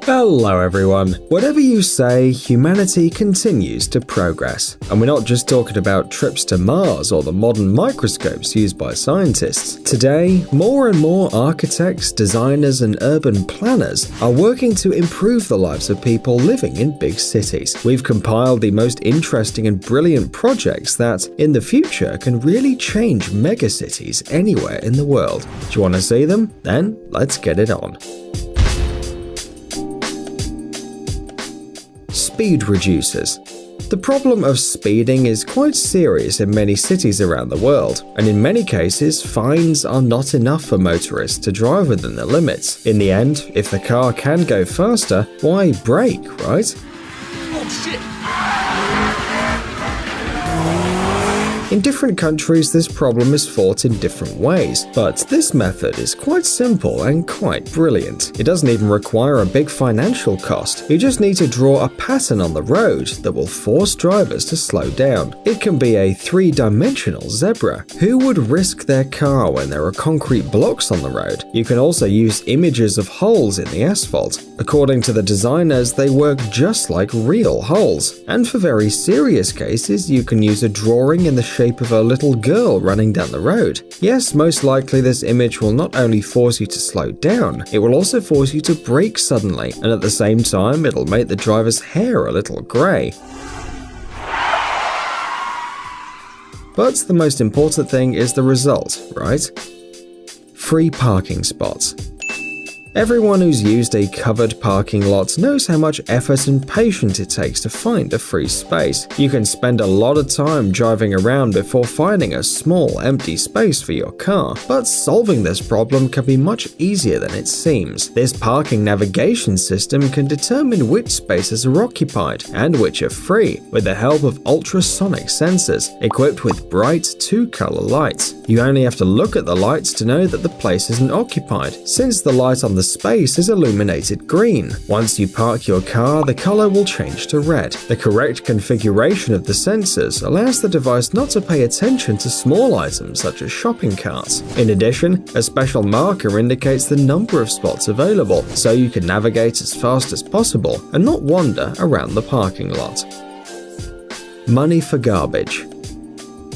Hello everyone. Whatever you say, humanity continues to progress. And we're not just talking about trips to Mars or the modern microscopes used by scientists. Today, more and more architects, designers, and urban planners are working to improve the lives of people living in big cities. We've compiled the most interesting and brilliant projects that, in the future, can really change megacities anywhere in the world. Do you want to see them? Then let's get it on. Speed reducers. The problem of speeding is quite serious in many cities around the world, and in many cases, fines are not enough for motorists to drive within the limits. In the end, if the car can go faster, why brake, right? Oh shit! In different countries, this problem is fought in different ways, but this method is quite simple and quite brilliant. It doesn't even require a big financial cost. You just need to draw a pattern on the road that will force drivers to slow down. It can be a three-dimensional zebra. Who would risk their car when there are concrete blocks on the road? You can also use images of holes in the asphalt. According to the designers, they work just like real holes. And for very serious cases, you can use a drawing in the shape of a little girl running down the road. Yes, most likely this image will not only force you to slow down, it will also force you to brake suddenly, and at the same time it'll make the driver's hair a little grey. But the most important thing is the result, right? Free parking spots. Everyone who's used a covered parking lot knows how much effort and patience it takes to find a free space. You can spend a lot of time driving around before finding a small, empty space for your car, but solving this problem can be much easier than it seems. This parking navigation system can determine which spaces are occupied and which are free, with the help of ultrasonic sensors equipped with bright two-color lights. You only have to look at the lights to know that the place isn't occupied, since the light on the space is illuminated green. Once you park your car, the color will change to red. The correct configuration of the sensors allows the device not to pay attention to small items such as shopping carts. In addition, a special marker indicates the number of spots available, so you can navigate as fast as possible and not wander around the parking lot. Money for garbage.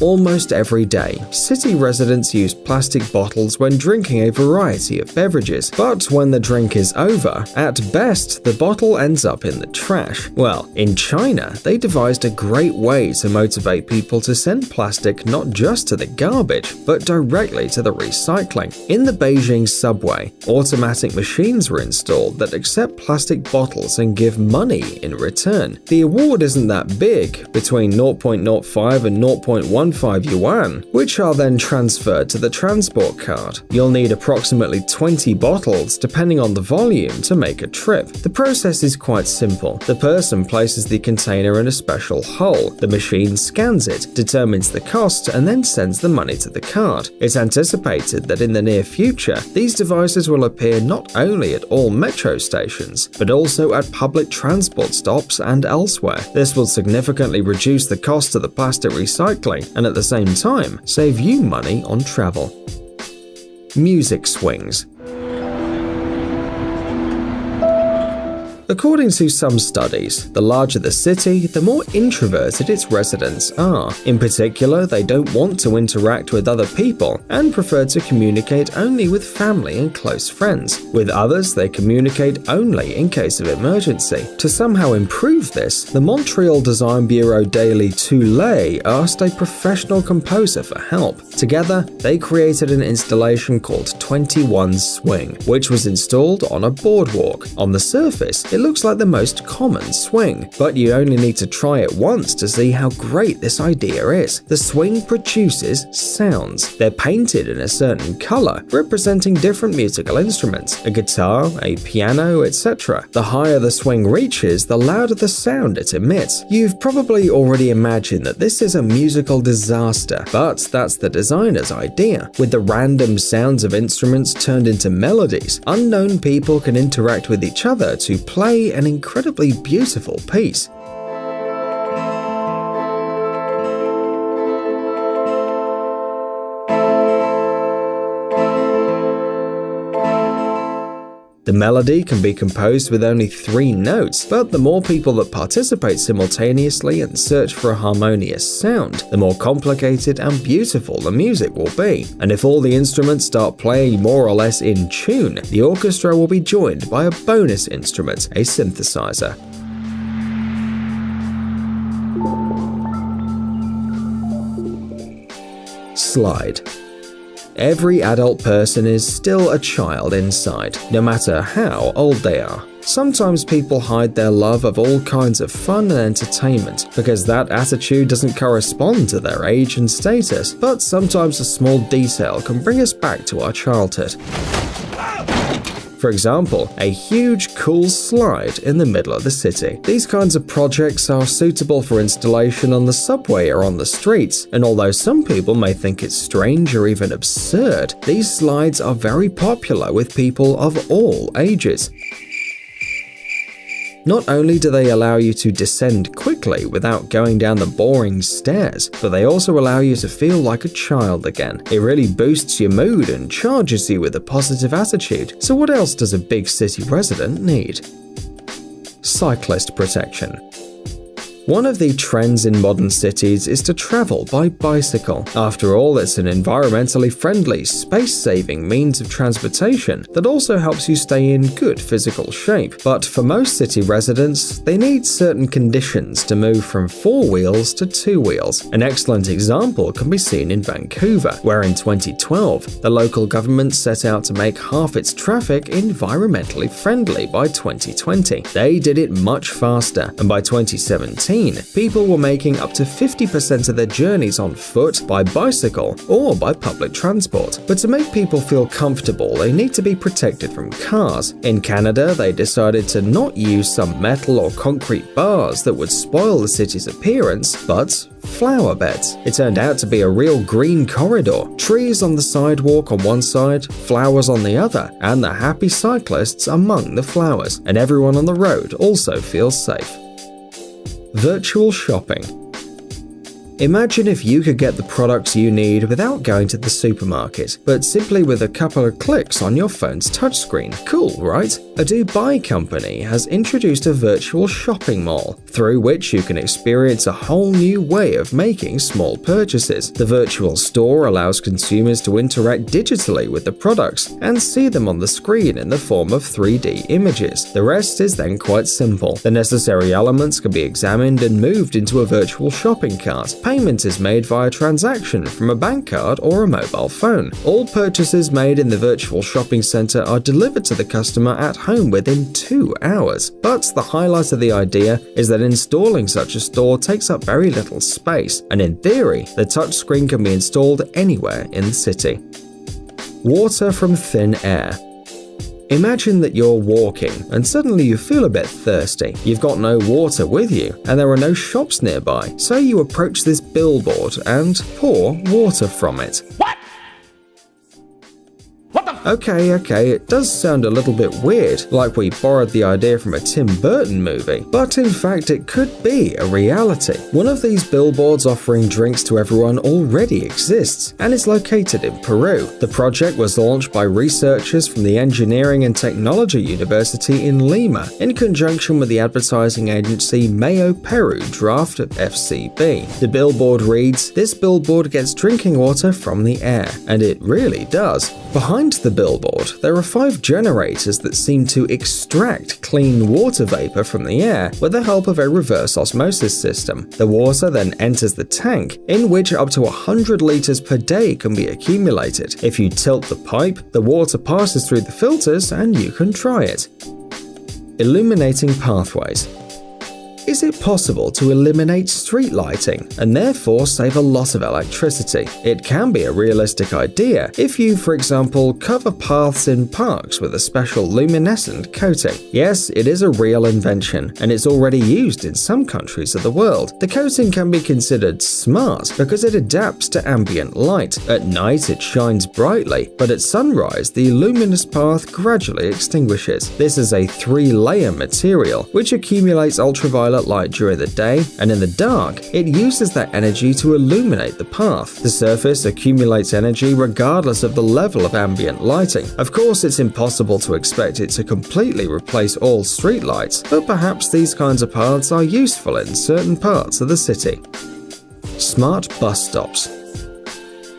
Almost every day, city residents use plastic bottles when drinking a variety of beverages, but when the drink is over, at best, the bottle ends up in the trash. Well, in China, they devised a great way to motivate people to send plastic not just to the garbage, but directly to the recycling. In the Beijing subway, automatic machines were installed that accept plastic bottles and give money in return. The award isn't that big, between 0.05 and 0.15 yuan, which are then transferred to the transport card. You'll need approximately 20 bottles depending on the volume to make a trip. The process is quite simple. The person places the container in a special hole. The machine scans it, determines the cost, and then sends the money to the card. It's anticipated that in the near future, these devices will appear not only at all metro stations, but also at public transport stops and elsewhere. This will significantly reduce the cost of the plastic recycling and at the same time save you money on travel. Music swings. According to some studies, the larger the city, the more introverted its residents are. In particular, they don't want to interact with other people and prefer to communicate only with family and close friends. With others, they communicate only in case of emergency. To somehow improve this, the Montreal design bureau Daily Toulet asked a professional composer for help. Together, they created an installation called 21 Swing, which was installed on a boardwalk. On the surface, it looks like the most common swing, but you only need to try it once to see how great this idea is. The swing produces sounds. They're painted in a certain color, representing different musical instruments, a guitar, a piano, etc. The higher the swing reaches, the louder the sound it emits. You've probably already imagined that this is a musical disaster, but that's the designer's idea. With the random sounds of instruments turned into melodies, unknown people can interact with each other to play an incredibly beautiful piece. The melody can be composed with only 3 notes, but the more people that participate simultaneously and search for a harmonious sound, the more complicated and beautiful the music will be. And if all the instruments start playing more or less in tune, the orchestra will be joined by a bonus instrument, a synthesizer. Slide. Every adult person is still a child inside, no matter how old they are. Sometimes people hide their love of all kinds of fun and entertainment because that attitude doesn't correspond to their age and status, but sometimes a small detail can bring us back to our childhood. For example, a huge cool slide in the middle of the city. These kinds of projects are suitable for installation on the subway or on the streets, and although some people may think it's strange or even absurd, these slides are very popular with people of all ages. Not only do they allow you to descend quickly without going down the boring stairs, but they also allow you to feel like a child again. It really boosts your mood and charges you with a positive attitude. So what else does a big city resident need? Cyclist protection. One of the trends in modern cities is to travel by bicycle. After all, it's an environmentally friendly, space-saving means of transportation that also helps you stay in good physical shape. But for most city residents, they need certain conditions to move from 4 wheels to 2 wheels. An excellent example can be seen in Vancouver, where in 2012, the local government set out to make half its traffic environmentally friendly by 2020. They did it much faster, and by 2017, people were making up to 50% of their journeys on foot, by bicycle, or by public transport. But to make people feel comfortable, they need to be protected from cars. In Canada, they decided to not use some metal or concrete bars that would spoil the city's appearance, but flower beds. It turned out to be a real green corridor. Trees on the sidewalk on one side, flowers on the other, and the happy cyclists among the flowers. And everyone on the road also feels safe. Virtual shopping. Imagine if you could get the products you need without going to the supermarket, but simply with a couple of clicks on your phone's touchscreen. Cool, right? A Dubai company has introduced a virtual shopping mall, through which you can experience a whole new way of making small purchases. The virtual store allows consumers to interact digitally with the products and see them on the screen in the form of 3D images. The rest is then quite simple. The necessary elements can be examined and moved into a virtual shopping cart. Payment is made via transaction from a bank card or a mobile phone. All purchases made in the virtual shopping center are delivered to the customer at home within 2 hours. But the highlight of the idea is that installing such a store takes up very little space, and in theory, the touchscreen can be installed anywhere in the city. Water from thin air. Imagine that you're walking and suddenly you feel a bit thirsty. You've got no water with you and there are no shops nearby, so you approach this billboard and pour water from it. What? Okay, it does sound a little bit weird, like we borrowed the idea from a Tim Burton movie, but in fact it could be a reality. One of these billboards offering drinks to everyone already exists, and is located in Peru. The project was launched by researchers from the Engineering and Technology University in Lima, in conjunction with the advertising agency Mayo Peru Draft FCB. The billboard reads, "This billboard gets drinking water from the air," and it really does. Behind the billboard, there are 5 generators that seem to extract clean water vapor from the air with the help of a reverse osmosis system. The water then enters the tank, in which up to 100 liters per day can be accumulated. If you tilt the pipe, the water passes through the filters and you can try it. Illuminating pathways. Is it possible to eliminate street lighting and therefore save a lot of electricity? It can be a realistic idea if you, for example, cover paths in parks with a special luminescent coating. Yes, it is a real invention, and it's already used in some countries of the world. The coating can be considered smart because it adapts to ambient light. At night it shines brightly, but at sunrise the luminous path gradually extinguishes. This is a 3-layer material which accumulates ultraviolet alert light during the day, and in the dark, it uses that energy to illuminate the path. The surface accumulates energy regardless of the level of ambient lighting. Of course, it's impossible to expect it to completely replace all streetlights, but perhaps these kinds of paths are useful in certain parts of the city. Smart bus stops.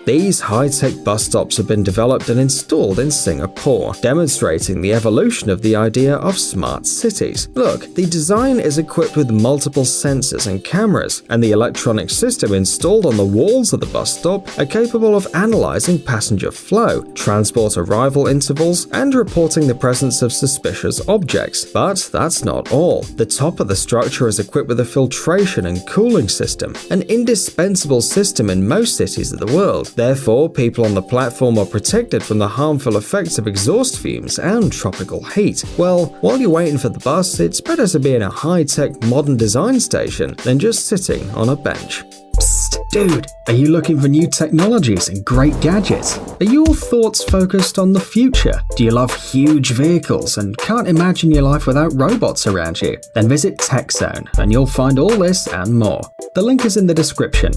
These high-tech bus stops have been developed and installed in Singapore, demonstrating the evolution of the idea of smart cities. Look, the design is equipped with multiple sensors and cameras, and the electronic system installed on the walls of the bus stop are capable of analyzing passenger flow, transport arrival intervals, and reporting the presence of suspicious objects. But that's not all. The top of the structure is equipped with a filtration and cooling system, an indispensable system in most cities of the world. Therefore, people on the platform are protected from the harmful effects of exhaust fumes and tropical heat. Well, while you're waiting for the bus, it's better to be in a high-tech modern design station than just sitting on a bench. Psst, dude, are you looking for new technologies and great gadgets? Are your thoughts focused on the future? Do you love huge vehicles and can't imagine your life without robots around you? Then visit TechZone and you'll find all this and more. The link is in the description.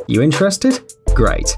You interested? Great.